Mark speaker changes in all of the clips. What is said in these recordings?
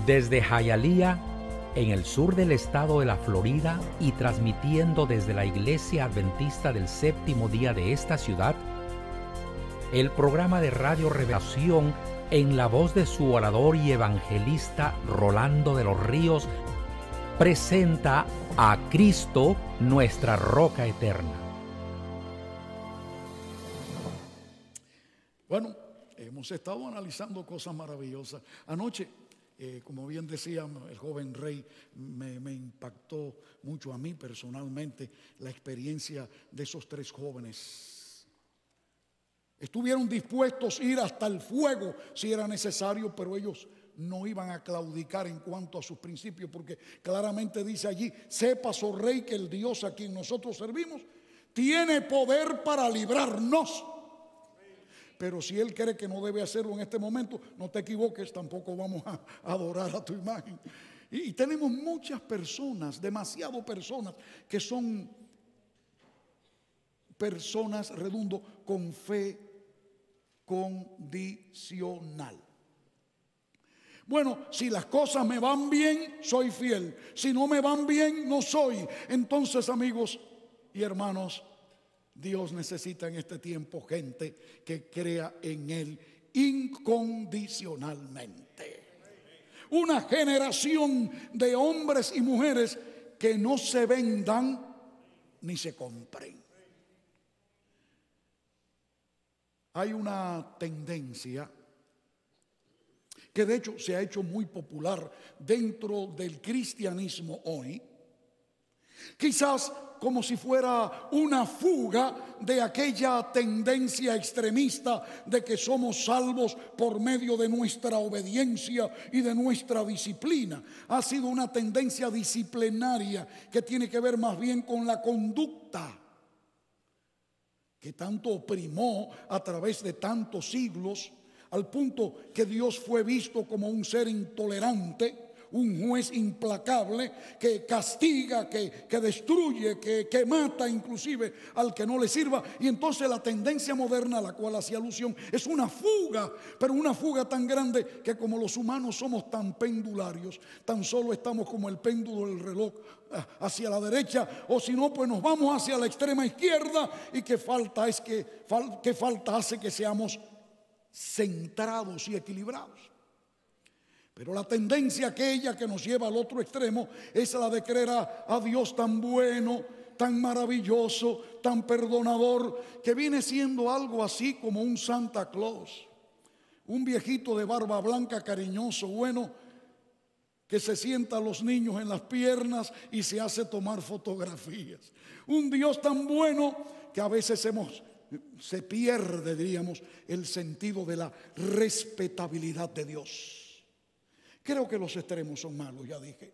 Speaker 1: Desde Hialeah, en el sur del estado de la Florida, y transmitiendo desde la Iglesia Adventista del Séptimo Día de esta ciudad, el programa de Radio Revelación, en la voz de su orador y evangelista Rolando de los Ríos, presenta a Cristo, nuestra roca eterna.
Speaker 2: Bueno, hemos estado analizando cosas maravillosas. Anoche, como bien decía el joven Rey, me impactó mucho a mí personalmente la experiencia de esos tres jóvenes. Estuvieron dispuestos a ir hasta el fuego si era necesario, pero ellos no iban a claudicar en cuanto a sus principios, porque claramente dice allí: sepas, oh Rey, que el Dios a quien nosotros servimos tiene poder para librarnos. Pero si Él cree que no debe hacerlo en este momento, no te equivoques, tampoco vamos a adorar a tu imagen. Y tenemos muchas personas, demasiado personas, que son personas, redundo, con fe condicional. Bueno, si las cosas me van bien, soy fiel. Si no me van bien, no soy. Entonces, amigos y hermanos, Dios necesita en este tiempo gente que crea en Él incondicionalmente. Una generación de hombres y mujeres que no se vendan ni se compren. Hay una tendencia que de hecho se ha hecho muy popular dentro del cristianismo hoy, quizás como si fuera una fuga de aquella tendencia extremista de que somos salvos por medio de nuestra obediencia y de nuestra disciplina. Ha sido una tendencia disciplinaria que tiene que ver más bien con la conducta, que tanto oprimó a través de tantos siglos, al punto que Dios fue visto como un ser intolerante, un juez implacable que castiga, que destruye, que mata inclusive al que no le sirva. Y entonces la tendencia moderna a la cual hacía alusión es una fuga, pero una fuga tan grande que como los humanos somos tan pendularios, tan solo estamos como el péndulo del reloj hacia la derecha, o si no, pues nos vamos hacia la extrema izquierda. Y qué falta hace que seamos centrados y equilibrados. Pero la tendencia aquella que nos lleva al otro extremo es la de creer a Dios tan bueno, tan maravilloso, tan perdonador, que viene siendo algo así como un Santa Claus, un viejito de barba blanca cariñoso, bueno, que se sienta a los niños en las piernas y se hace tomar fotografías. Un Dios tan bueno que a veces se pierde, diríamos, el sentido de la respetabilidad de Dios. Creo que los extremos son malos, ya dije.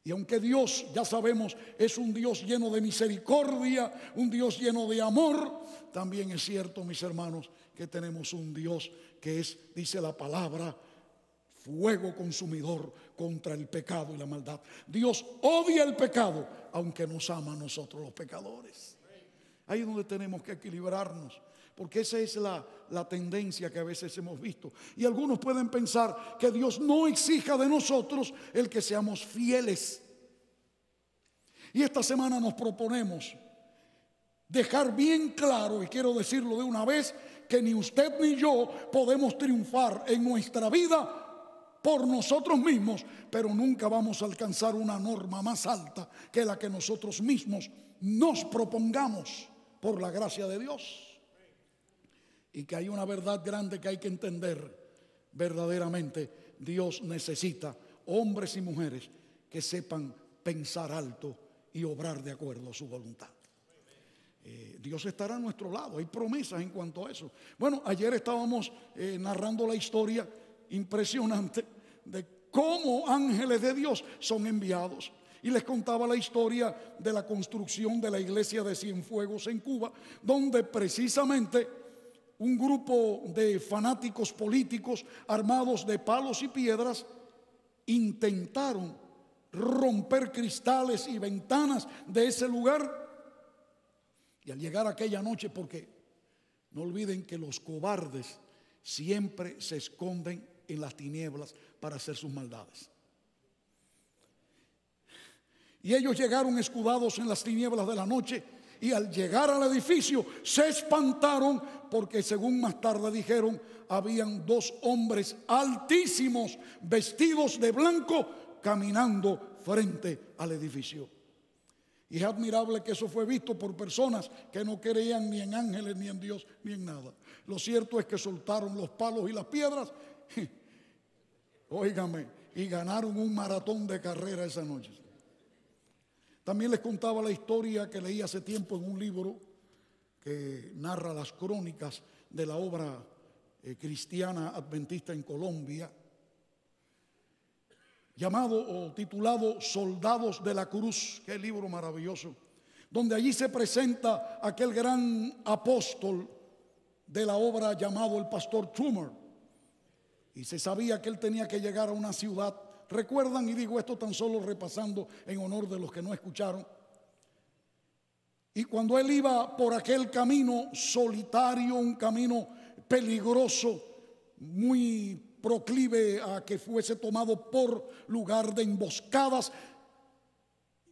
Speaker 2: Y aunque Dios, ya sabemos, es un Dios lleno de misericordia, un Dios lleno de amor, también es cierto, mis hermanos, que tenemos un Dios que es, dice la palabra, fuego consumidor contra el pecado y la maldad. Dios odia el pecado, aunque nos ama a nosotros los pecadores. Ahí es donde tenemos que equilibrarnos, porque esa es la tendencia que a veces hemos visto. Y algunos pueden pensar que Dios no exija de nosotros el que seamos fieles. Y esta semana nos proponemos dejar bien claro, y quiero decirlo de una vez, que ni usted ni yo podemos triunfar en nuestra vida por nosotros mismos, pero nunca vamos a alcanzar una norma más alta que la que nosotros mismos nos propongamos por la gracia de Dios. Y que hay una verdad grande que hay que entender. Verdaderamente Dios necesita hombres y mujeres que sepan pensar alto y obrar de acuerdo a su voluntad. Dios estará a nuestro lado, hay promesas en cuanto a eso. Bueno, ayer estábamos narrando la historia impresionante de cómo ángeles de Dios son enviados. Y les contaba la historia de la construcción de la iglesia de Cienfuegos en Cuba, donde precisamente un grupo de fanáticos políticos armados de palos y piedras intentaron romper cristales y ventanas de ese lugar. Y al llegar aquella noche, porque no olviden que los cobardes siempre se esconden en las tinieblas para hacer sus maldades. Y ellos llegaron escudados en las tinieblas de la noche, y al llegar al edificio se espantaron porque, según más tarde dijeron, habían dos hombres altísimos vestidos de blanco caminando frente al edificio. Y es admirable que eso fue visto por personas que no creían ni en ángeles, ni en Dios, ni en nada. Lo cierto es que soltaron los palos y las piedras, óigame, y ganaron un maratón de carrera esa noche. También les contaba la historia que leí hace tiempo en un libro que narra las crónicas de la obra cristiana adventista en Colombia, llamado o titulado Soldados de la Cruz. Qué libro maravilloso, donde allí se presenta aquel gran apóstol de la obra llamado el pastor Trumer, y se sabía que él tenía que llegar a una ciudad. ¿Recuerdan? Y digo esto tan solo repasando en honor de los que no escucharon. Y cuando él iba por aquel camino solitario, un camino peligroso, muy proclive a que fuese tomado por lugar de emboscadas,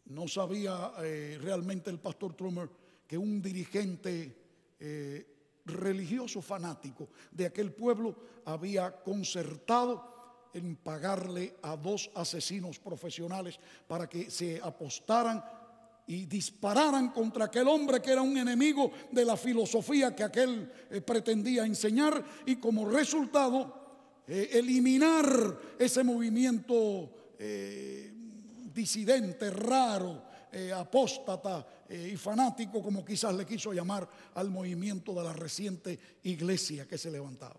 Speaker 2: no sabía realmente el pastor Trumer que un dirigente religioso fanático de aquel pueblo había concertado en pagarle a dos asesinos profesionales para que se apostaran y dispararan contra aquel hombre que era un enemigo de la filosofía que aquel pretendía enseñar, y como resultado eliminar ese movimiento disidente, raro, apóstata y fanático, como quizás le quiso llamar al movimiento de la reciente iglesia que se levantaba.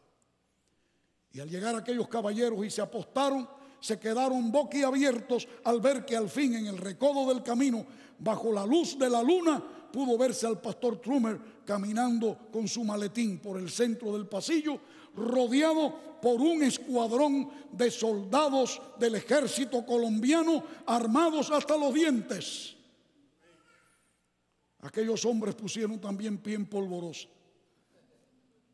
Speaker 2: Y al llegar aquellos caballeros y se apostaron, se quedaron boquiabiertos al ver que al fin, en el recodo del camino, bajo la luz de la luna, pudo verse al pastor Trumer caminando con su maletín por el centro del pasillo, rodeado por un escuadrón de soldados del ejército colombiano armados hasta los dientes. Aquellos hombres pusieron también pie en polvorosa,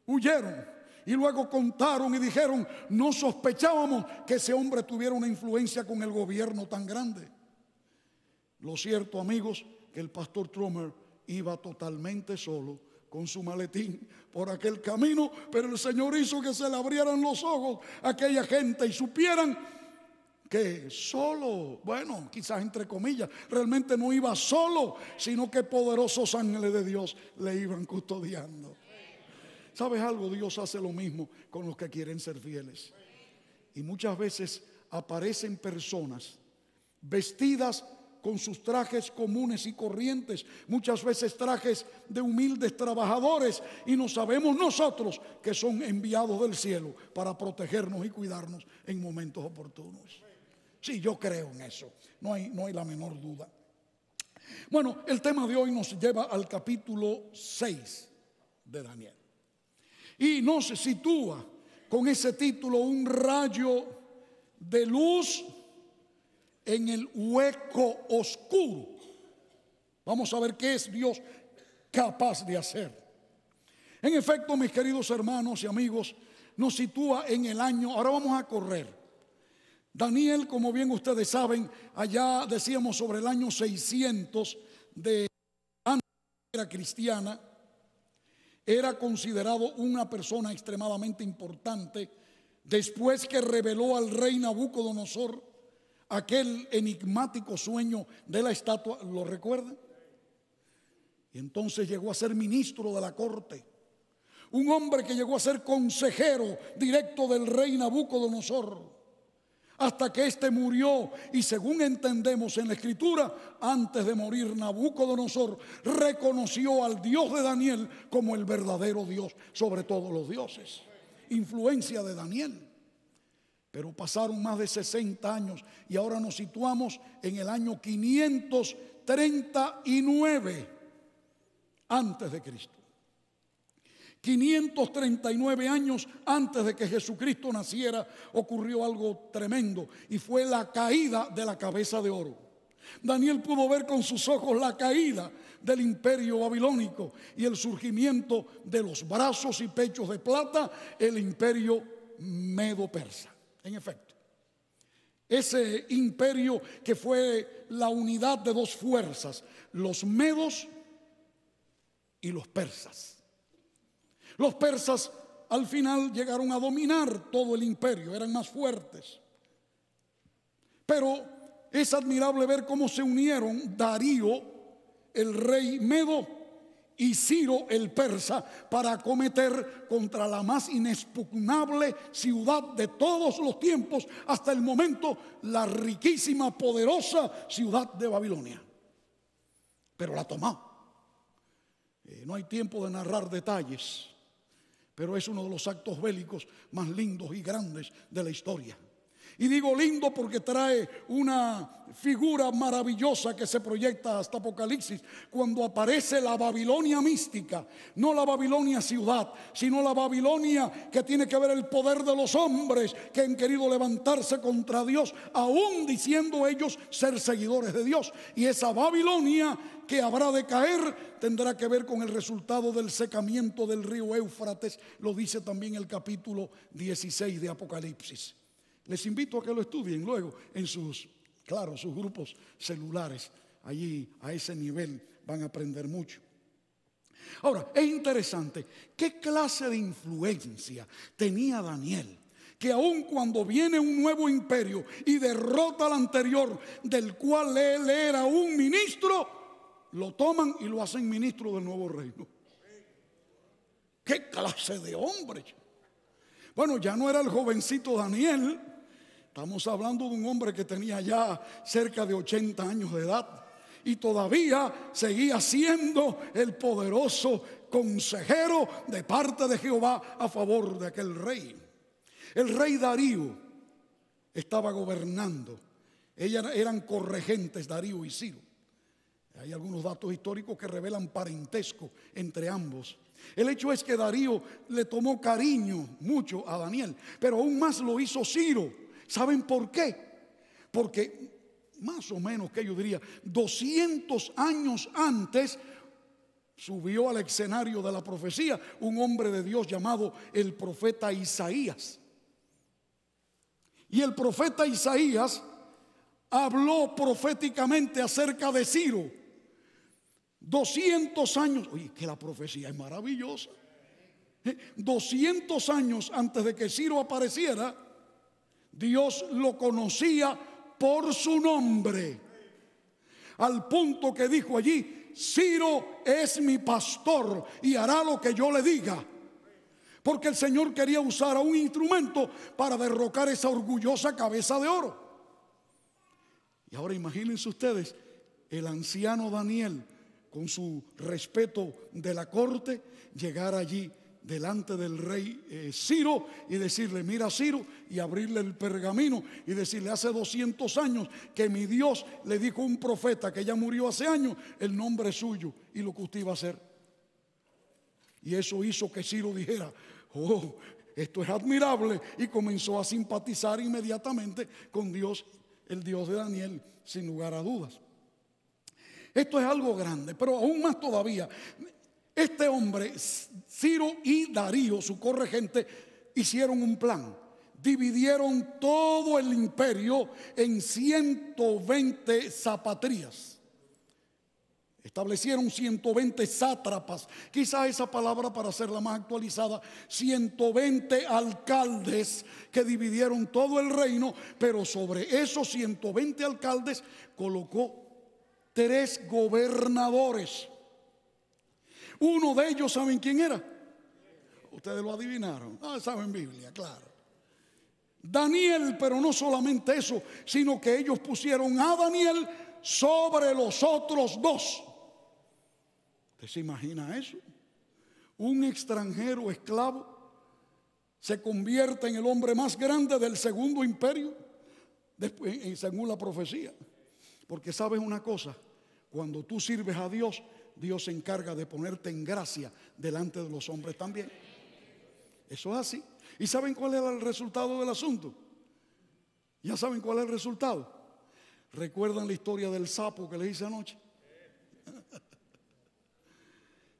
Speaker 2: huyeron. Y luego contaron y dijeron: no sospechábamos que ese hombre tuviera una influencia con el gobierno tan grande. Lo cierto, amigos, que el pastor Trumer iba totalmente solo con su maletín por aquel camino, pero el Señor hizo que se le abrieran los ojos a aquella gente y supieran que solo, bueno, quizás entre comillas, realmente no iba solo, sino que poderosos ángeles de Dios le iban custodiando. ¿Sabes algo? Dios hace lo mismo con los que quieren ser fieles. Y muchas veces aparecen personas vestidas con sus trajes comunes y corrientes, muchas veces trajes de humildes trabajadores, y no sabemos nosotros que son enviados del cielo para protegernos y cuidarnos en momentos oportunos. Sí, yo creo en eso, no hay la menor duda. Bueno, el tema de hoy nos lleva al capítulo 6 de Daniel. Y nos sitúa con ese título: un rayo de luz en el hueco oscuro. Vamos a ver qué es Dios capaz de hacer. En efecto, mis queridos hermanos y amigos, nos sitúa en el año, ahora vamos a correr. Daniel, como bien ustedes saben, allá decíamos sobre el año 600 de la era cristiana. Era considerado una persona extremadamente importante después que reveló al rey Nabucodonosor aquel enigmático sueño de la estatua. ¿Lo recuerdan? Y entonces llegó a ser ministro de la corte. Un hombre que llegó a ser consejero directo del rey Nabucodonosor, hasta que éste murió. Y según entendemos en la escritura, antes de morir, Nabucodonosor reconoció al Dios de Daniel como el verdadero Dios sobre todos los dioses. Influencia de Daniel. Pero pasaron más de 60 años y ahora nos situamos en el año 539 antes de Cristo. 539 años antes de que Jesucristo naciera, ocurrió algo tremendo, y fue la caída de la cabeza de oro. Daniel pudo ver con sus ojos la caída del imperio babilónico y el surgimiento de los brazos y pechos de plata, el imperio medo-persa. En efecto, ese imperio que fue la unidad de dos fuerzas, los medos y los persas. Los persas al final llegaron a dominar todo el imperio, eran más fuertes. Pero es admirable ver cómo se unieron Darío, el rey medo, y Ciro el persa para acometer contra la más inexpugnable ciudad de todos los tiempos hasta el momento, la riquísima, poderosa ciudad de Babilonia. Pero la tomó. No hay tiempo de narrar detalles, pero es uno de los actos bélicos más lindos y grandes de la historia. Y digo lindo porque trae una figura maravillosa que se proyecta hasta Apocalipsis, cuando aparece la Babilonia mística, no la Babilonia ciudad, sino la Babilonia que tiene que ver el poder de los hombres que han querido levantarse contra Dios, aún diciendo ellos ser seguidores de Dios. Y esa Babilonia que habrá de caer tendrá que ver con el resultado del secamiento del río Éufrates, lo dice también el capítulo 16 de Apocalipsis. Les invito a que lo estudien luego en sus grupos celulares. Allí a ese nivel van a aprender mucho. Ahora, es interesante, ¿qué clase de influencia tenía Daniel? Que aun cuando viene un nuevo imperio y derrota al anterior, del cual él era un ministro, lo toman y lo hacen ministro del nuevo reino. ¿Qué clase de hombre? Bueno, ya no era el jovencito Daniel. Estamos hablando de un hombre que tenía ya cerca de 80 años de edad y todavía seguía siendo el poderoso consejero de parte de Jehová a favor de aquel rey. El rey Darío estaba gobernando. Eran corregentes, Darío y Ciro. Hay algunos datos históricos que revelan parentesco entre ambos. El hecho es que Darío le tomó cariño mucho a Daniel, pero aún más lo hizo Ciro. ¿Saben por qué? Porque más o menos, que yo diría, 200 años antes subió al escenario de la profecía un hombre de Dios llamado el profeta Isaías. Y el profeta Isaías habló proféticamente acerca de Ciro. 200 años, oye, que la profecía es maravillosa. 200 años antes de que Ciro apareciera, Dios lo conocía por su nombre, al punto que dijo allí: Ciro es mi pastor y hará lo que yo le diga. Porque el Señor quería usar a un instrumento para derrocar esa orgullosa cabeza de oro. Y ahora imagínense ustedes, el anciano Daniel, con su respeto de la corte, llegar allí delante del rey Ciro y decirle: mira, Ciro, y abrirle el pergamino y decirle: hace 200 años que mi Dios le dijo a un profeta que ya murió hace años el nombre suyo y lo que usted iba a hacer. Y eso hizo que Ciro dijera: oh, esto es admirable, y comenzó a simpatizar inmediatamente con Dios, el Dios de Daniel, sin lugar a dudas. Esto es algo grande, pero aún más todavía. Este hombre, Ciro y Darío, su corregente, hicieron un plan. Dividieron todo el imperio en 120 zapatrías. Establecieron 120 sátrapas. Quizá esa palabra, para hacerla más actualizada, 120 alcaldes que dividieron todo el reino. Pero sobre esos 120 alcaldes colocó 3 gobernadores. Uno de ellos, ¿saben quién era? Ustedes lo adivinaron. Saben Biblia, claro. Daniel, pero no solamente eso, sino que ellos pusieron a Daniel sobre los otros 2. ¿Usted se imagina eso? Un extranjero esclavo se convierte en el hombre más grande del segundo imperio, después, según la profecía. Porque sabes una cosa, cuando tú sirves a Dios, Dios se encarga de ponerte en gracia delante de los hombres también. Eso es así. ¿Y saben cuál era el resultado del asunto? ¿Ya saben cuál es el resultado? ¿Recuerdan la historia del sapo que les hice anoche?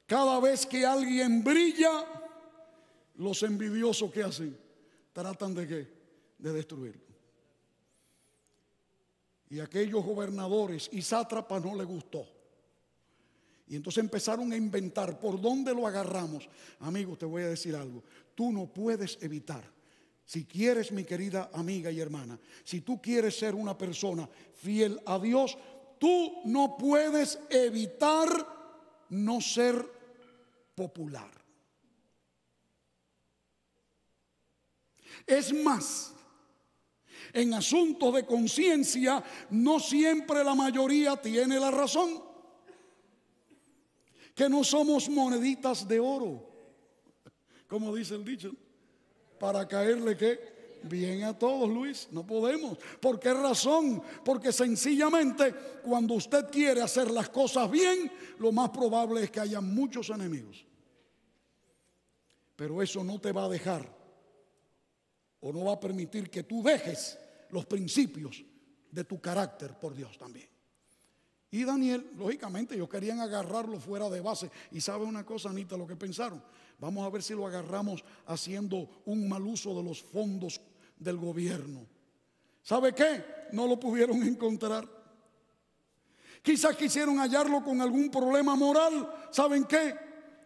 Speaker 2: Cada vez que alguien brilla, los envidiosos, ¿qué hacen? tratan de ¿qué? De destruirlo. Y aquellos gobernadores y sátrapas no les gustó. Y entonces empezaron a inventar por dónde lo agarramos. Amigo, te voy a decir algo. Tú no puedes evitar. Si quieres, mi querida amiga y hermana, si tú quieres ser una persona fiel a Dios, tú no puedes evitar no ser popular. Es más, en asuntos de conciencia, no siempre la mayoría tiene la razón. Que no somos moneditas de oro, como dice el dicho, para caerle ¿qué? Bien a todos, Luis. No podemos. ¿Por qué razón? Porque sencillamente cuando usted quiere hacer las cosas bien, lo más probable es que haya muchos enemigos. Pero eso no te va a dejar o no va a permitir que tú dejes los principios de tu carácter por Dios también. Y Daniel, lógicamente, ellos querían agarrarlo fuera de base. Y sabe una cosa, Anita, lo que pensaron. Vamos a ver si lo agarramos haciendo un mal uso de los fondos del gobierno. ¿Sabe qué? No lo pudieron encontrar. Quizás quisieron hallarlo con algún problema moral. ¿Saben qué?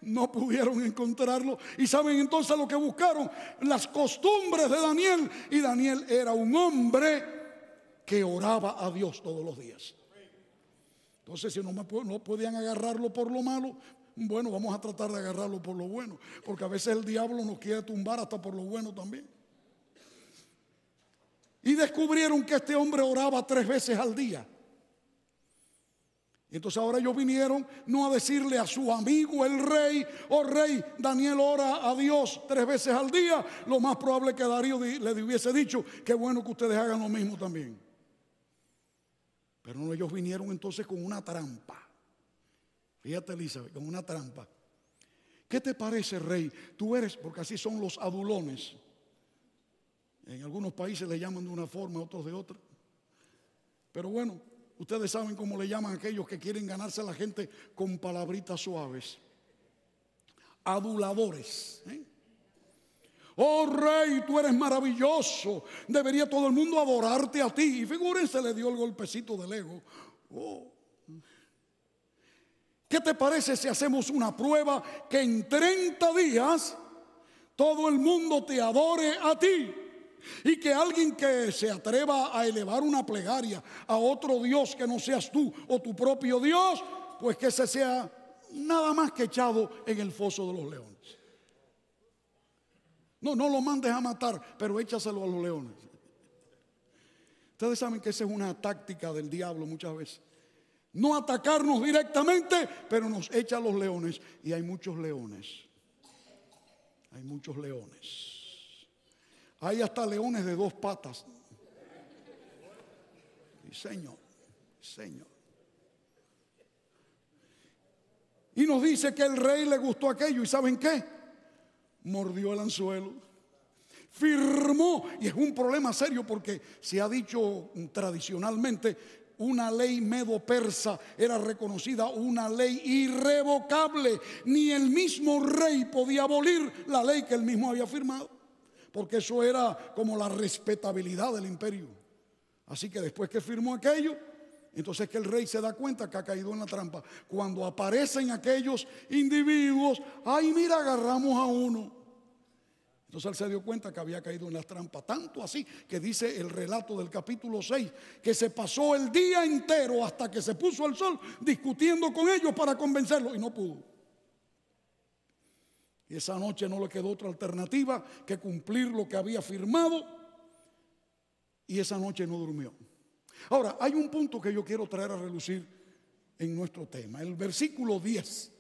Speaker 2: No pudieron encontrarlo. Y saben entonces lo que buscaron, las costumbres de Daniel. Y Daniel era un hombre que oraba a Dios todos los días. Entonces, si no podían agarrarlo por lo malo, bueno, vamos a tratar de agarrarlo por lo bueno, porque a veces el diablo nos quiere tumbar hasta por lo bueno también. Y descubrieron que este hombre oraba 3 veces al día. Y entonces ahora ellos vinieron no a decirle a su amigo el rey: oh rey, Daniel ora a Dios 3 veces al día. Lo más probable que Darío le hubiese dicho: qué bueno que ustedes hagan lo mismo también. Pero no, ellos vinieron entonces con una trampa. Fíjate, Elizabeth, con una trampa. ¿Qué te parece, rey? Tú eres, porque así son los adulones. En algunos países le llaman de una forma, otros de otra. Pero bueno, ustedes saben cómo le llaman a aquellos que quieren ganarse a la gente con palabritas suaves. Aduladores. Oh rey, tú eres maravilloso. Debería todo el mundo adorarte a ti. Y figúrense, le dio el golpecito del ego. Oh. ¿Qué te parece si hacemos una prueba que en 30 días todo el mundo te adore a ti? Y que alguien que se atreva a elevar una plegaria a otro Dios que no seas tú o tu propio Dios, pues que ese sea nada más que echado en el foso de los leones. No lo mandes a matar, pero échaselo a los leones. Ustedes saben que esa es una táctica del diablo muchas veces. No atacarnos directamente, pero nos echa a los leones. Y hay muchos leones. Hay muchos leones. Hay hasta leones de 2 patas. Y Señor. Y nos dice que el rey le gustó aquello. ¿Y saben qué? Mordió el anzuelo, firmó, y es un problema serio porque se ha dicho tradicionalmente, una ley medo-persa era reconocida una ley irrevocable. Ni el mismo rey podía abolir la ley que él mismo había firmado, porque eso era como la respetabilidad del imperio. Así que después que firmó aquello, entonces que el rey se da cuenta que ha caído en la trampa. Cuando aparecen aquellos individuos, ay, mira, agarramos a uno. Entonces él se dio cuenta que había caído en la trampa. Tanto así que dice el relato del capítulo 6, que se pasó el día entero hasta que se puso el sol discutiendo con ellos para convencerlos, y no pudo. Y esa noche no le quedó otra alternativa que cumplir lo que había firmado, y esa noche no durmió. Ahora, hay un punto que yo quiero traer a relucir en nuestro tema. El versículo 10.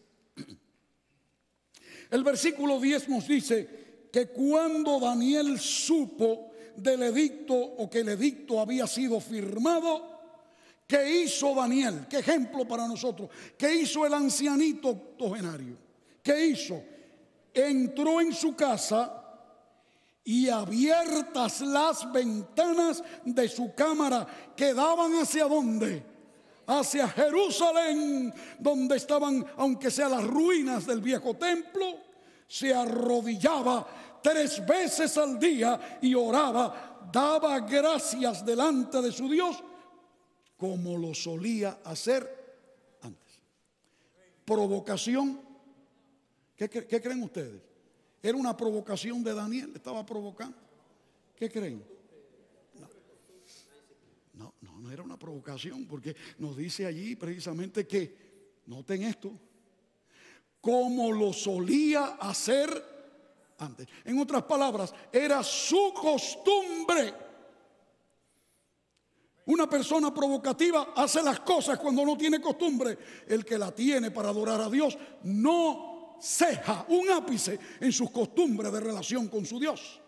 Speaker 2: El versículo 10 nos dice que cuando Daniel supo del edicto, o que el edicto había sido firmado, ¿qué hizo Daniel? ¿Qué ejemplo para nosotros? ¿Qué hizo el ancianito octogenario? ¿Qué hizo? Entró en su casa y abiertas las ventanas de su cámara, que daban ¿hacia dónde? Hacia Jerusalén, donde estaban, aunque sea las ruinas del viejo templo, se arrodillaba 3 veces al día y oraba, daba gracias delante de su Dios, como lo solía hacer antes. Provocación. ¿Qué creen ustedes? ¿Era una provocación de Daniel? ¿Estaba provocando? ¿Qué creen? No era una provocación, porque nos dice allí precisamente que, noten esto, como lo solía hacer antes. En otras palabras, era su costumbre. Una persona provocativa hace las cosas cuando no tiene costumbre. El que la tiene para adorar a Dios no ceja un ápice en sus costumbres de relación con su Dios.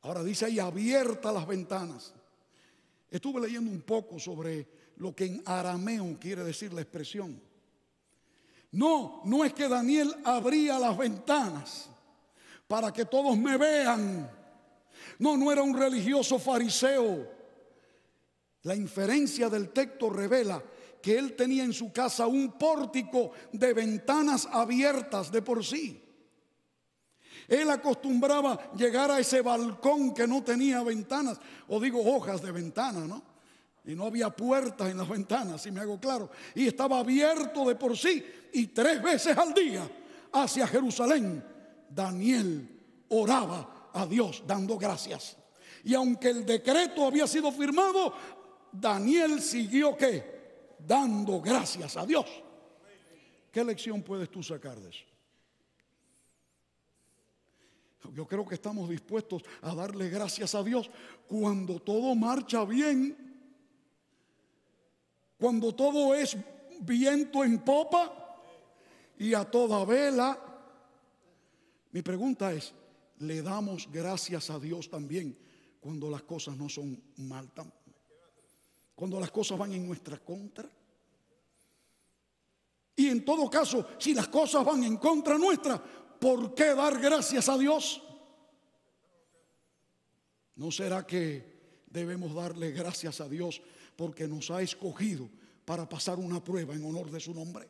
Speaker 2: Ahora dice ahí, abiertas las ventanas. Estuve leyendo un poco sobre lo que en arameo quiere decir la expresión. No es que Daniel abría las ventanas para que todos me vean. No era un religioso fariseo. La inferencia del texto revela que él tenía en su casa un pórtico de ventanas abiertas de por sí. Él acostumbraba llegar a ese balcón que no tenía ventanas, o digo hojas de ventana, ¿no? Y no había puertas en las ventanas, si me hago claro. Y estaba abierto de por sí. Y 3 veces al día hacia Jerusalén, Daniel oraba a Dios dando gracias. Y aunque el decreto había sido firmado, Daniel siguió ¿qué? Dando gracias a Dios. ¿Qué lección puedes tú sacar de eso? Yo creo que estamos dispuestos a darle gracias a Dios cuando todo marcha bien, cuando todo es viento en popa y a toda vela. Mi pregunta es, ¿le damos gracias a Dios también cuando las cosas no son mal, cuando las cosas van en nuestra contra? Y en todo caso, si las cosas van en contra nuestra, ¿por qué dar gracias a Dios? ¿No será que debemos darle gracias a Dios porque nos ha escogido para pasar una prueba en honor de su nombre?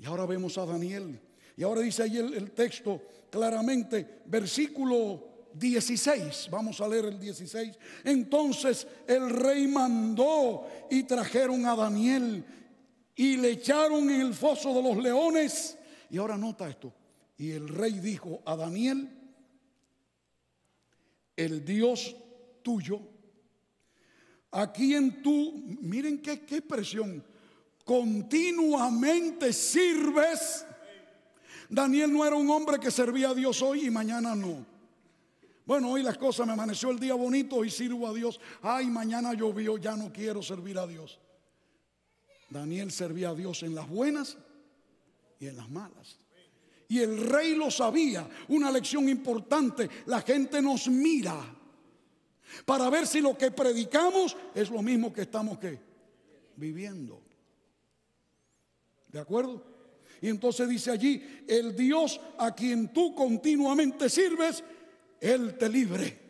Speaker 2: Y ahora vemos a Daniel. Y ahora dice ahí el texto claramente, versículo 16. Vamos a leer el 16. Entonces el rey mandó y trajeron a Daniel y le echaron en el foso de los leones. Y ahora nota esto. Y el rey dijo a Daniel, el Dios tuyo, a quien tú, miren qué expresión, continuamente sirves. Daniel no era un hombre que servía a Dios hoy y mañana no. Bueno, hoy las cosas, me amaneció el día bonito y sirvo a Dios. Ay, mañana llovió, ya no quiero servir a Dios. Daniel servía a Dios en las buenas y en las malas. Y el rey lo sabía. Una lección importante: la gente nos mira para ver si lo que predicamos es lo mismo que estamos ¿qué? Viviendo. ¿De acuerdo? Y entonces dice allí, el Dios a quien tú continuamente sirves, Él te libre.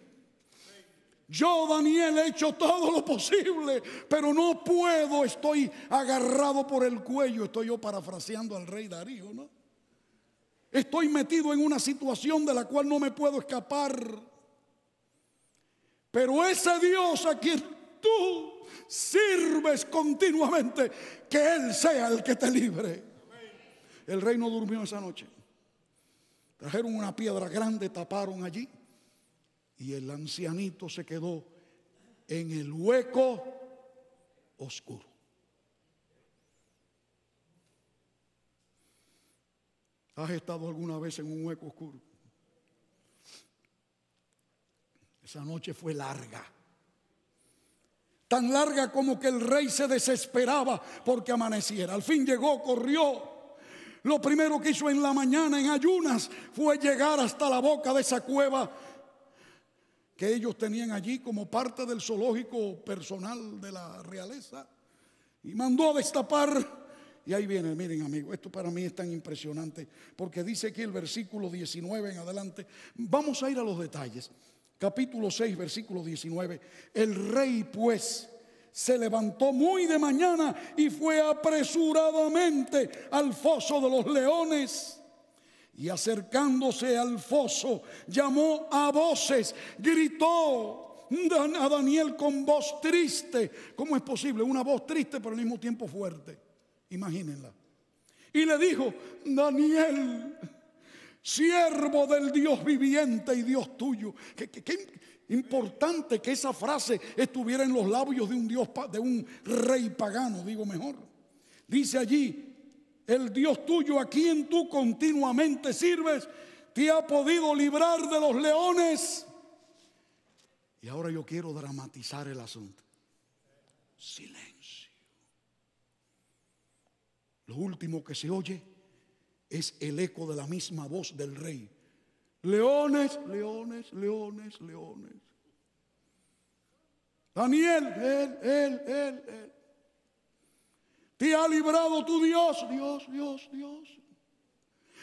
Speaker 2: Yo, Daniel, he hecho todo lo posible, pero no puedo, estoy agarrado por el cuello. Estoy yo parafraseando al rey Darío, ¿no? Estoy metido en una situación de la cual no me puedo escapar. Pero ese Dios a quien tú sirves continuamente, que Él sea el que te libre. El rey no durmió esa noche. Trajeron una piedra grande, taparon allí, y el ancianito se quedó en el hueco oscuro. ¿Has estado alguna vez en un hueco oscuro? Esa noche fue larga. Tan larga como que el rey se desesperaba porque amaneciera. Al fin llegó, corrió. Lo primero que hizo en la mañana en ayunas fue llegar hasta la boca de esa cueva que ellos tenían allí como parte del zoológico personal de la realeza. Y mandó a destapar. Y ahí viene, miren amigos, esto para mí es tan impresionante, porque dice aquí el versículo 19 en adelante. Vamos a ir a los detalles. Capítulo 6, versículo 19. El rey pues se levantó muy de mañana y fue apresuradamente al foso de los leones. Y acercándose al foso, llamó a voces, gritó a Daniel con voz triste. ¿Cómo es posible? Una voz triste pero al mismo tiempo fuerte. Imagínenla. Y le dijo: Daniel, siervo del Dios viviente y Dios tuyo. Qué importante que esa frase estuviera en los labios de un Dios, de un rey pagano, digo mejor. Dice allí: el Dios tuyo, a quien tú continuamente sirves, te ha podido librar de los leones. Y ahora yo quiero dramatizar el asunto. Silencio. Lo último que se oye es el eco de la misma voz del rey: leones, leones, leones, leones. Daniel, él. Te ha librado tu Dios, Dios,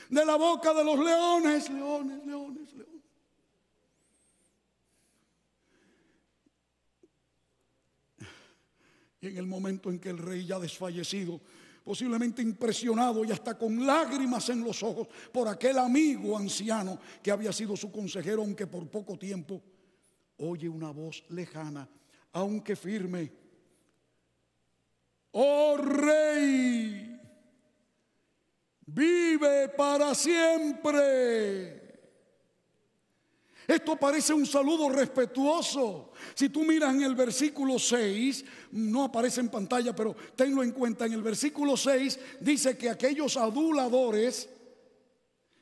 Speaker 2: de la boca de los leones, leones. Y en el momento en que el rey, ya desfallecido, posiblemente impresionado y hasta con lágrimas en los ojos por aquel amigo anciano que había sido su consejero, aunque por poco tiempo, oye una voz lejana, aunque firme: oh rey, vive para siempre. Esto parece un saludo respetuoso. Si tú miras en el versículo 6, no aparece en pantalla, pero tenlo en cuenta. En el versículo 6 dice que aquellos aduladores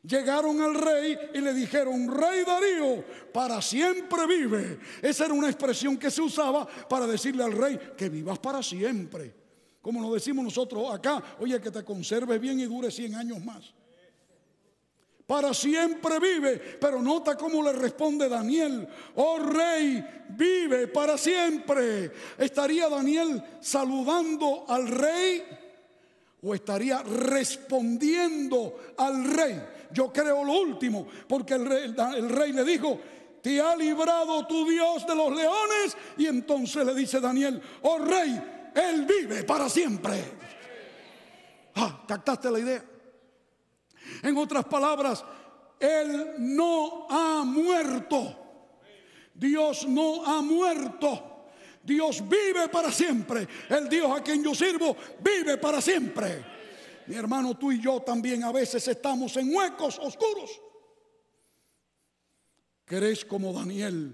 Speaker 2: llegaron al rey y le dijeron: Rey Darío, para siempre vive. Esa era una expresión que se usaba para decirle al rey: que vivas para siempre. Como nos decimos nosotros acá: oye, que te conserves bien y dure 100 años más. Para siempre vive. Pero nota cómo le responde Daniel: oh rey, vive para siempre. ¿Estaría Daniel saludando al rey o estaría respondiendo al rey? Yo creo lo último, porque el rey le dijo: te ha librado tu Dios de los leones. Y entonces le dice Daniel: oh rey, Él vive para siempre. ¿Captaste la idea? En otras palabras, Él no ha muerto. Dios no ha muerto. Dios vive para siempre. El Dios a quien yo sirvo vive para siempre. Mi hermano, tú y yo también a veces estamos en huecos oscuros. ¿Crees como Daniel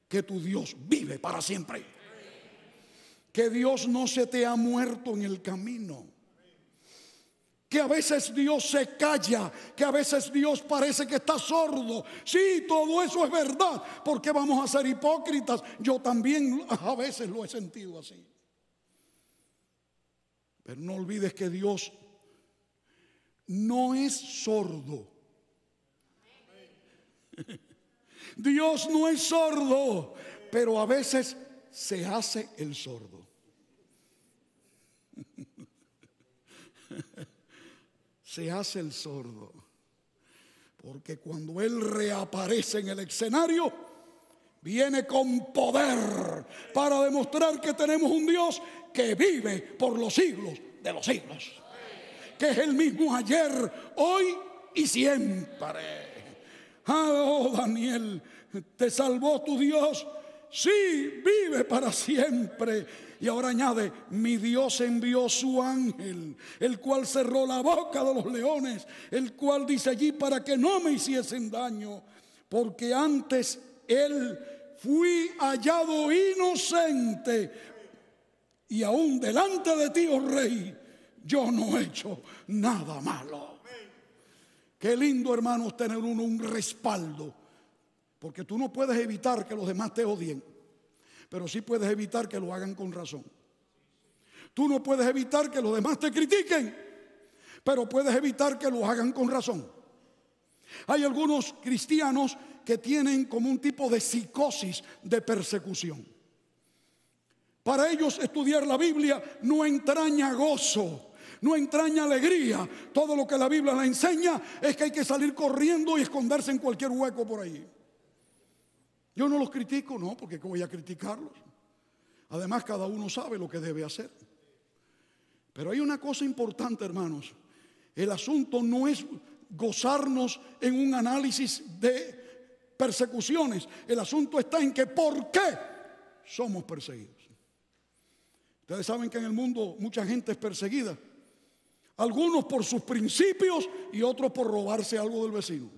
Speaker 2: que tu Dios vive para siempre? Que Dios no se te ha muerto en el camino. Que a veces Dios se calla, que a veces Dios parece que está sordo. Sí, todo eso es verdad. ¿Por qué vamos a ser hipócritas? Yo también a veces lo he sentido así. Pero no olvides que Dios no es sordo. Dios no es sordo, pero a veces se hace el sordo. Se hace el sordo. Porque cuando Él reaparece en el escenario, viene con poder para demostrar que tenemos un Dios que vive por los siglos de los siglos. Que es el mismo ayer, hoy y siempre. Oh Daniel, te salvó tu Dios. Sí, vive para siempre. Y ahora añade: mi Dios envió su ángel, el cual cerró la boca de los leones, el cual dice allí: para que no me hiciesen daño, porque antes él fui hallado inocente, y aún delante de ti, oh rey, yo no he hecho nada malo. Qué lindo, hermanos, tener uno un respaldo. Porque tú no puedes evitar que los demás te odien, pero sí puedes evitar que lo hagan con razón. Tú no puedes evitar que los demás te critiquen, pero puedes evitar que lo hagan con razón. Hay algunos cristianos que tienen como un tipo de psicosis de persecución. Para ellos estudiar la Biblia no entraña gozo, no entraña alegría. Todo lo que la Biblia le enseña es que hay que salir corriendo y esconderse en cualquier hueco por ahí. Yo no los critico, no, porque voy a criticarlos. Además, cada uno sabe lo que debe hacer. Pero hay una cosa importante, hermanos. El asunto no es gozarnos en un análisis de persecuciones. El asunto está en que ¿por qué somos perseguidos? Ustedes saben que en el mundo mucha gente es perseguida. Algunos por sus principios y otros por robarse algo del vecino.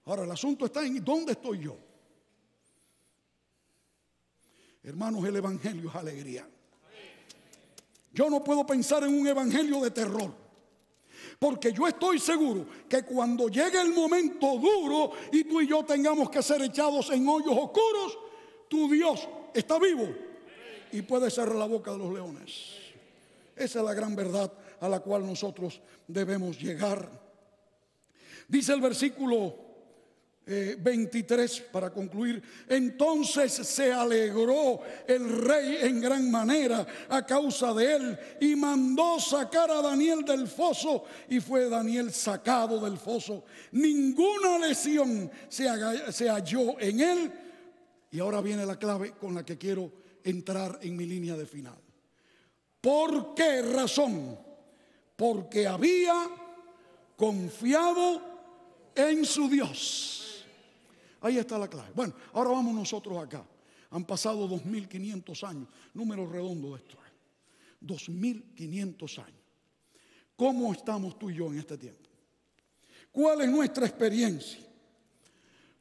Speaker 2: Ahora el asunto está en ¿dónde estoy yo? Hermanos, el evangelio es alegría. Yo no puedo pensar en un evangelio de terror, porque yo estoy seguro que cuando llegue el momento duro y tú y yo tengamos que ser echados en hoyos oscuros, tu Dios está vivo y puede cerrar la boca de los leones. Esa es la gran verdad a la cual nosotros debemos llegar. Dice el versículo 23 para concluir: entonces se alegró el rey en gran manera a causa de él y mandó sacar a Daniel del foso, y fue Daniel sacado del foso. Ninguna lesión se halló en él. Y ahora viene la clave con la que quiero entrar en mi línea de final. ¿Por qué razón? Porque había confiado en su Dios. Ahí está la clave. Bueno, ahora vamos nosotros acá. Han pasado 2500 años. Número redondo de esto. 2500 años. ¿Cómo estamos tú y yo en este tiempo? ¿Cuál es nuestra experiencia?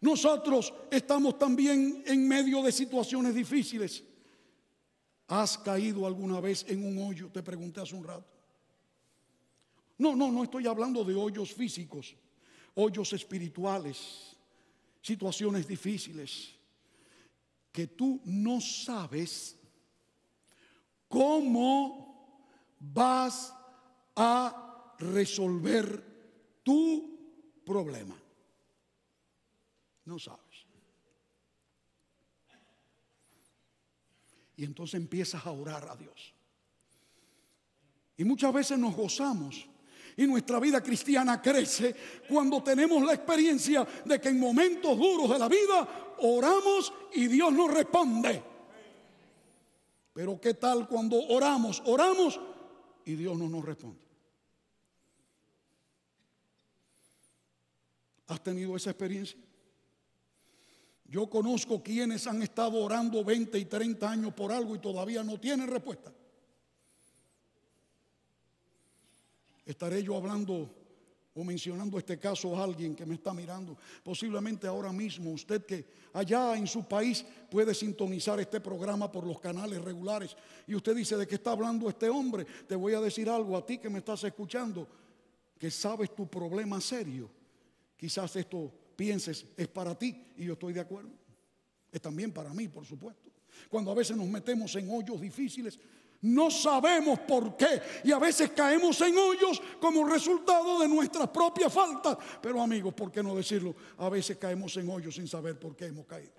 Speaker 2: Nosotros estamos también en medio de situaciones difíciles. ¿Has caído alguna vez en un hoyo? Te pregunté hace un rato. No estoy hablando de hoyos físicos, hoyos espirituales. Situaciones difíciles que tú no sabes cómo vas a resolver tu problema. No sabes. Y entonces empiezas a orar a Dios. Y muchas veces nos gozamos. Y nuestra vida cristiana crece cuando tenemos la experiencia de que en momentos duros de la vida oramos y Dios nos responde. Pero ¿qué tal cuando oramos y Dios no nos responde? ¿Has tenido esa experiencia? Yo conozco quienes han estado orando 20 y 30 años por algo y todavía no tienen respuesta. Estaré yo hablando o mencionando este caso a alguien que me está mirando. Posiblemente ahora mismo usted que allá en su país puede sintonizar este programa por los canales regulares. Y usted dice, ¿de qué está hablando este hombre? Te voy a decir algo a ti que me estás escuchando, que sabes tu problema serio. Quizás esto pienses es para ti y yo estoy de acuerdo. Es también para mí, por supuesto. Cuando a veces nos metemos en hoyos difíciles, no sabemos por qué y a veces caemos en hoyos como resultado de nuestras propias faltas. Pero amigos, ¿por qué no decirlo? A veces caemos en hoyos sin saber por qué hemos caído.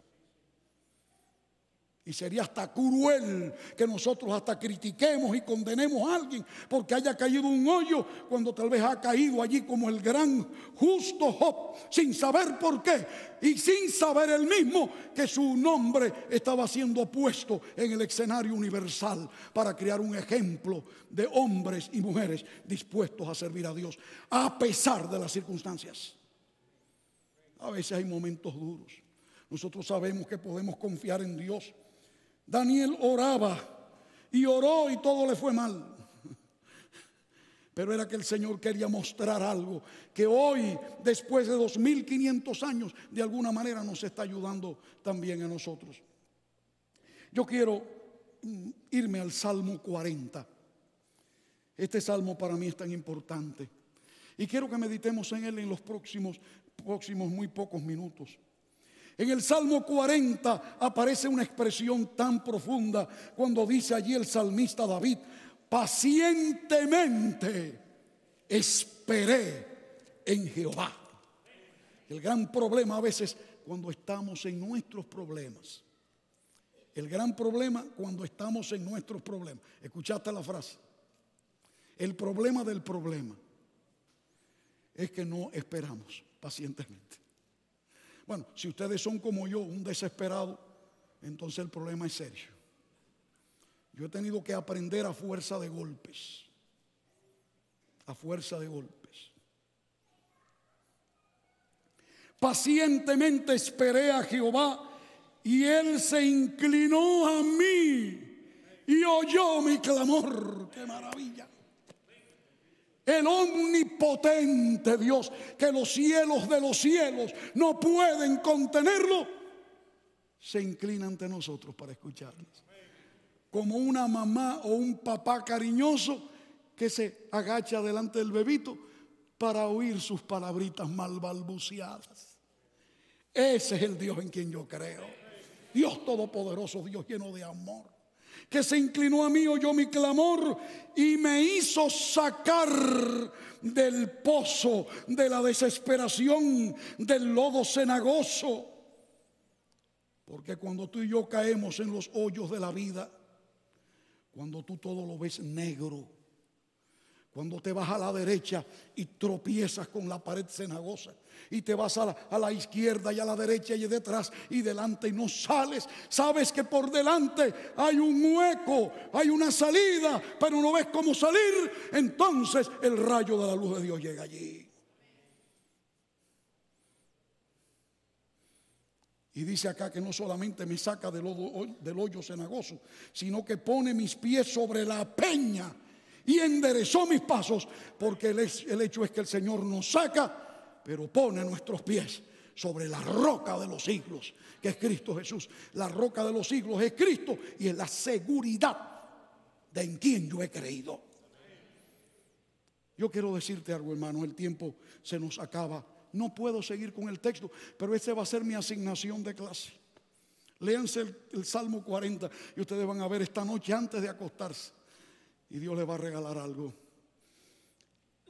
Speaker 2: Y sería hasta cruel que nosotros hasta critiquemos y condenemos a alguien porque haya caído en un hoyo cuando tal vez ha caído allí como el gran justo Job, sin saber por qué y sin saber él mismo que su nombre estaba siendo puesto en el escenario universal para crear un ejemplo de hombres y mujeres dispuestos a servir a Dios a pesar de las circunstancias. A veces hay momentos duros. Nosotros sabemos que podemos confiar en Dios. Daniel oraba y oró y todo le fue mal. Pero era que el Señor quería mostrar algo que hoy, después de 2500 años, de alguna manera nos está ayudando también a nosotros. Yo quiero irme al Salmo 40. Este salmo para mí es tan importante. Y quiero que meditemos en él en los próximos muy pocos minutos. En el Salmo 40 aparece una expresión tan profunda cuando dice allí el salmista David: pacientemente esperé en Jehová. El gran problema a veces cuando estamos en nuestros problemas. El gran problema cuando estamos en nuestros problemas. ¿Escuchaste la frase? El problema del problema es que no esperamos pacientemente. Bueno, si ustedes son como yo, un desesperado, entonces el problema es serio. Yo he tenido que aprender a fuerza de golpes. A fuerza de golpes. Pacientemente esperé a Jehová y Él se inclinó a mí y oyó mi clamor. ¡Qué maravilla! El omnipotente Dios, que los cielos de los cielos no pueden contenerlo, se inclina ante nosotros para escucharnos. Como una mamá o un papá cariñoso que se agacha delante del bebito para oír sus palabritas mal balbuceadas. Ese es el Dios en quien yo creo. Dios todopoderoso, Dios lleno de amor, que se inclinó a mí, oyó mi clamor y me hizo sacar del pozo de la desesperación, del lodo cenagoso. Porque cuando tú y yo caemos en los hoyos de la vida, cuando tú todo lo ves negro, cuando te vas a la derecha y tropiezas con la pared cenagosa, y te vas a la izquierda y a la derecha y detrás y delante y no sales, sabes que por delante hay un hueco, hay una salida, pero no ves cómo salir. Entonces el rayo de la luz de Dios llega allí. Y dice acá que no solamente me saca del hoyo cenagoso, sino que pone mis pies sobre la peña y enderezó mis pasos, porque el hecho es que el Señor nos saca, pero pone nuestros pies sobre la roca de los siglos, que es Cristo Jesús. La roca de los siglos es Cristo y es la seguridad de en quien yo he creído. Yo quiero decirte algo, hermano, el tiempo se nos acaba. No puedo seguir con el texto, pero esa va a ser mi asignación de clase. Léanse el Salmo 40 y ustedes van a ver esta noche antes de acostarse. Y Dios les va a regalar algo.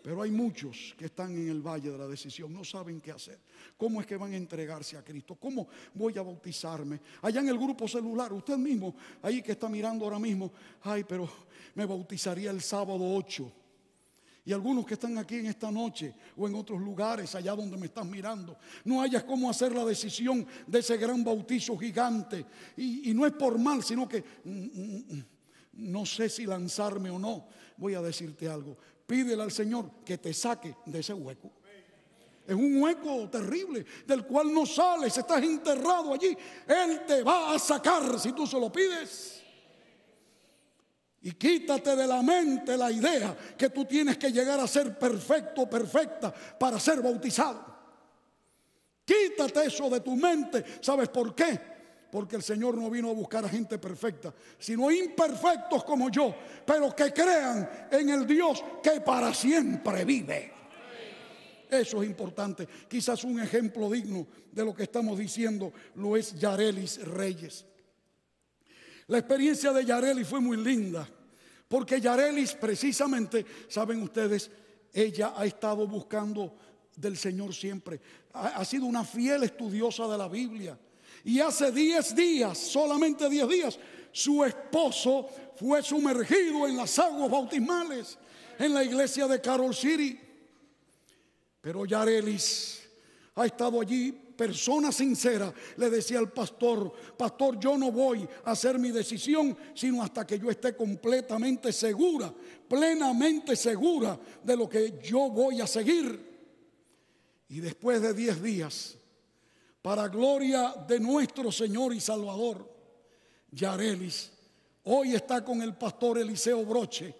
Speaker 2: Pero hay muchos que están en el valle de la decisión, no saben qué hacer. ¿Cómo es que van a entregarse a Cristo? ¿Cómo voy a bautizarme? Allá en el grupo celular, usted mismo, ahí que está mirando ahora mismo, ay, pero me bautizaría el sábado 8. Y algunos que están aquí en esta noche o en otros lugares allá donde me están mirando, no hayas cómo hacer la decisión de ese gran bautizo gigante. Y no es por mal, sino que no sé si lanzarme o no. Voy a decirte algo. Pídele al Señor que te saque de ese hueco. Es un hueco terrible del cual no sales, estás enterrado allí. Él te va a sacar si tú se lo pides. Y quítate de la mente la idea que tú tienes que llegar a ser perfecto, perfecta para ser bautizado. Quítate eso de tu mente. ¿Sabes por qué? Porque el Señor no vino a buscar a gente perfecta, sino imperfectos como yo, pero que crean en el Dios que para siempre vive. Eso es importante. Quizás un ejemplo digno de lo que estamos diciendo lo es Yarelis Reyes. La experiencia de Yarelis fue muy linda, porque Yarelis precisamente, saben ustedes, ella ha estado buscando del Señor siempre. Ha sido una fiel estudiosa de la Biblia. Y hace 10 días, solamente 10 días, su esposo fue sumergido en las aguas bautismales en la iglesia de Carol City. Pero Yarelis ha estado allí, persona sincera, le decía al pastor: pastor, yo no voy a hacer mi decisión sino hasta que yo esté completamente segura, plenamente segura de lo que yo voy a seguir. Y después de 10 días, para gloria de nuestro Señor y Salvador, Yarelis hoy está con el pastor Eliseo Broche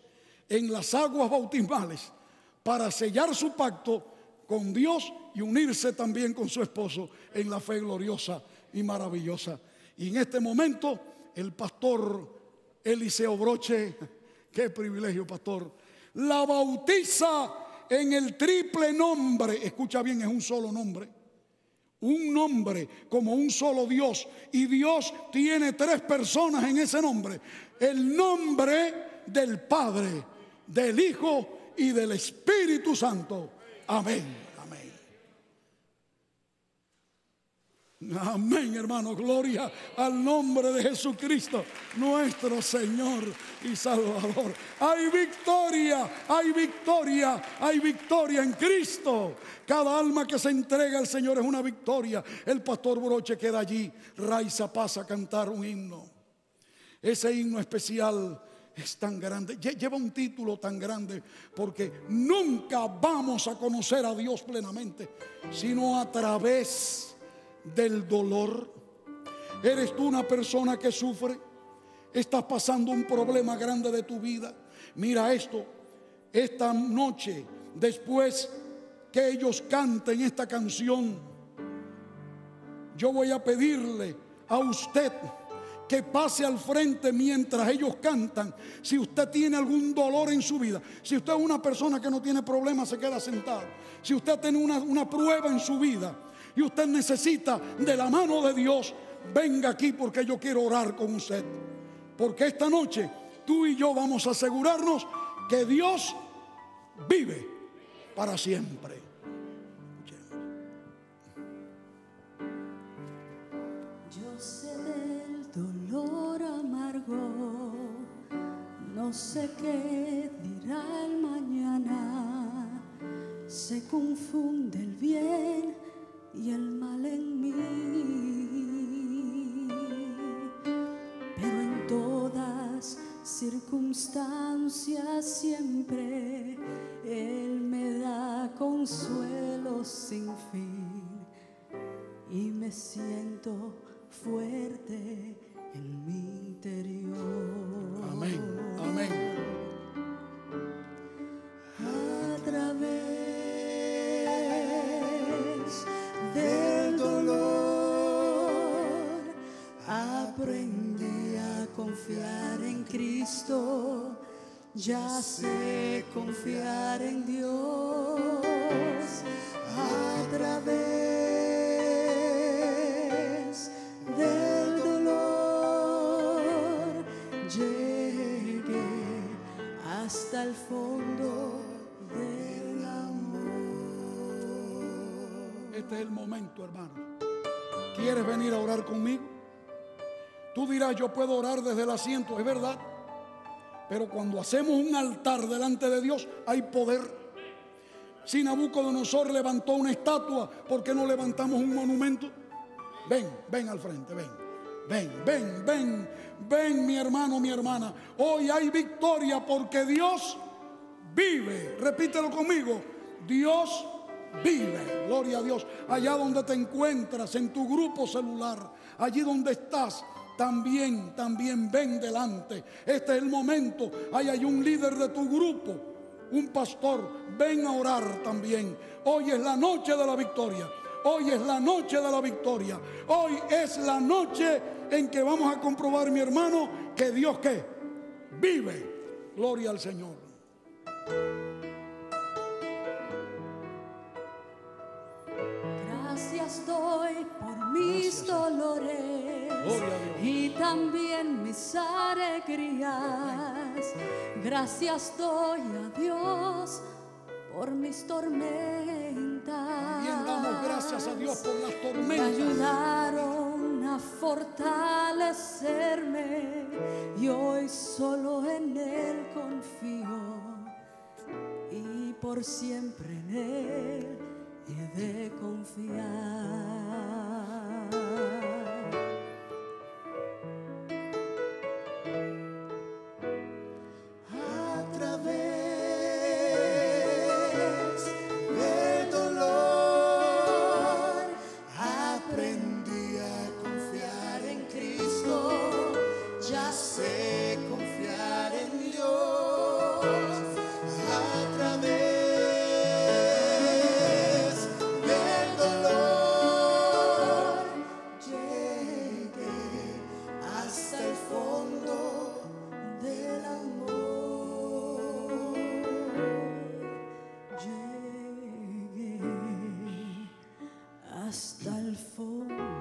Speaker 2: en las aguas bautismales para sellar su pacto con Dios y unirse también con su esposo en la fe gloriosa y maravillosa. Y en este momento el pastor Eliseo Broche, qué privilegio, pastor, la bautiza en el triple nombre. Escucha bien, es un solo nombre. Un nombre como un solo Dios. Y Dios tiene 3 personas en ese nombre. El nombre del Padre, del Hijo y del Espíritu Santo. Amén, amén. Amén, hermano. Gloria al nombre de Jesucristo, nuestro Señor y Salvador. Hay victoria, hay victoria, hay victoria en Cristo. Cada alma que se entrega al Señor es una victoria. El pastor Broche queda allí, Raiza pasa a cantar un himno. Ese himno especial es tan grande, lleva un título tan grande, porque nunca vamos a conocer a Dios plenamente, sino a través del dolor. ¿Eres tú una persona que sufre? ¿Estás pasando un problema grande de tu vida? Mira esto, esta noche, después que ellos canten esta canción, yo voy a pedirle a usted que pase al frente mientras ellos cantan. Si usted tiene algún dolor en su vida, si usted es una persona que no tiene problemas, se queda sentado. Si usted tiene una prueba en su vida y usted necesita de la mano de Dios, venga aquí, porque yo quiero orar con usted. Porque esta noche tú y yo vamos a asegurarnos que Dios vive para siempre.
Speaker 3: Yo sé del dolor amargo, no sé qué dirá el mañana, se confunde el bien y el mal en mí, pero en todas circunstancias siempre Él me da consuelo sin fin y me siento fuerte en mi interior.
Speaker 2: Amén, amén.
Speaker 3: A través del dolor aprendí a confiar en Cristo, ya sé confiar en Dios. A través del dolor llegué hasta el fondo del amor.
Speaker 2: Este es el momento, hermano. ¿Quieres venir a orar conmigo? Tú dirás, yo puedo orar desde el asiento, es verdad. Pero cuando hacemos un altar delante de Dios, hay poder. Si Nabucodonosor levantó una estatua, ¿por qué no levantamos un monumento? Ven al frente, ven, mi hermano, mi hermana. Hoy hay victoria porque Dios vive. Repítelo conmigo. Dios vive. Gloria a Dios. Allá donde te encuentras, en tu grupo celular, allí donde estás, también ven delante. Este es el momento. Hay un líder de tu grupo, un pastor. Ven a orar también. Hoy es la noche de la victoria. Hoy es la noche de la victoria. Hoy es la noche en que vamos a comprobar, mi hermano, que Dios ¿qué? Vive. Gloria al Señor.
Speaker 3: Gracias doy por mis dolores y también mis alegrías. Gracias doy a Dios por mis tormentas.
Speaker 2: También damos gracias a Dios por las tormentas.
Speaker 3: Me ayudaron a fortalecerme y hoy solo en Él confío y por siempre en Él he de confiar. A través del dolor aprendí a confiar en Cristo, ya sé confiar en Dios. A través del dolor llegué hasta el fondo del amor. Llegué hasta el fondo